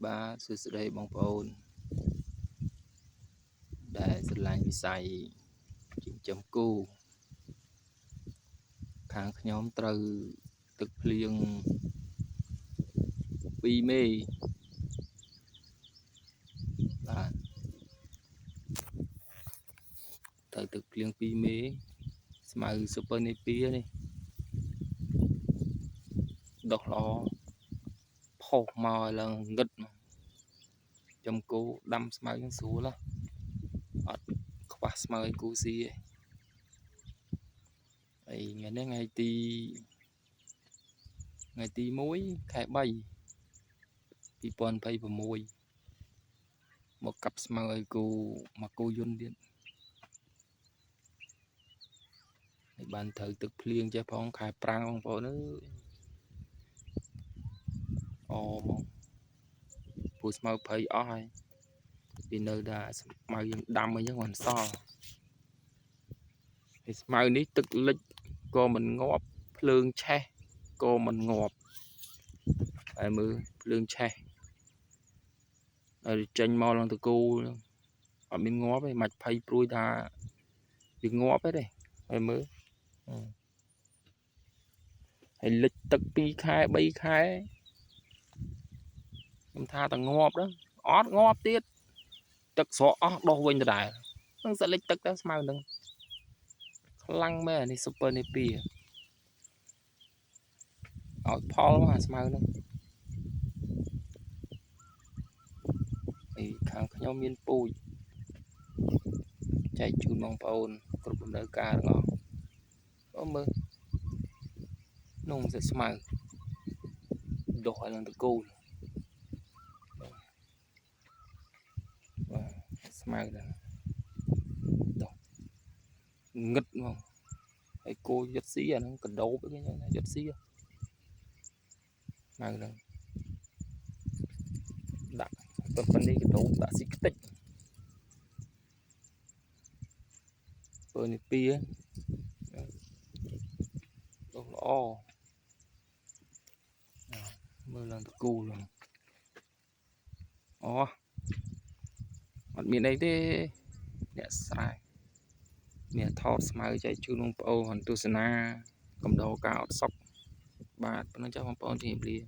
បាទសួស្តីបងប្អូនដែលស្រឡាញ់វិស័យចិញ្ចឹមគោខាងខ្ញុំត្រូវទឹកភ្លៀង2 មេបាទត្រូវទឹកភ្លៀង2 មេស្មៅស៊ុប៊ឺនេពីនេះដុះល្អផុសមកឲ្យឡើងងឹតចំគោដាំស្មៅនឹងស្រួលអត់ខ្វះស្មៅឲ្យគូស៊ីឯងហើយថ្ងៃនេះថ្ងៃទី1 ខែ 3 2026មកកាប់ស្មៅឲ្យគោមកគោយន្តទៀតហើយបានត្រូវទឹកភ្លៀងចេះផងខែប្រាំងបងប្អូនអើយអូមកពូស្មៅភ័យអស់ហើយពីនៅតែស្មៅយើងដាំអីចឹងមិនសល់ហើយស្មៅនេះទឹកលិចក៏មិនងាប់ភ្លើងឆេះក៏មិនងាប់ហើយមើលភ្លើងឆេះហើយចេញមកឡើងតគោអត់មានងាប់ទេមិនភ័យព្រួយថាវាងាប់ទេហើយមើលហើយលិចទឹក2 ខែ 3 ខែខ្ញុំថាតែងាប់ដល់អត់ងាប់ទៀតទឹកស្រកអស់ដុះវិញដដែលនឹងសិតលិចទឹកទៅស្មៅនឹងខ្លាំងមែននេះស៊ុប៊ឺនេពីឲ្យផលមកអាស្មៅនឹងហើយខាងខ្ញុំមានពូជចែកជូនបងប្អូនគ្រប់ដំណើរការទាំងអស់អូមើលនោះសិតស្មៅដុះឲ្យឡើងតគោបាទស្មៅដល់ដុះងឹតមកហើយគោយត់ស៊ីអាហ្នឹងកដោបអីហ្នឹងយត់ស៊ីស្មៅហ្នឹងដាក់ប៉ុណ្នេះកដោបដាក់ស៊ីខ្ទេចពើនេះពីដុះល្អមើលឡើងតគូឡើងអូអត់មានអីទេអ្នកស្រែមានថតស្មៅចែកជូនបងប្អូនទស្សនាកំដរការអត់សុខបាទប៉ុណ្ណឹងចាស់បងប្អូនជំរាបលា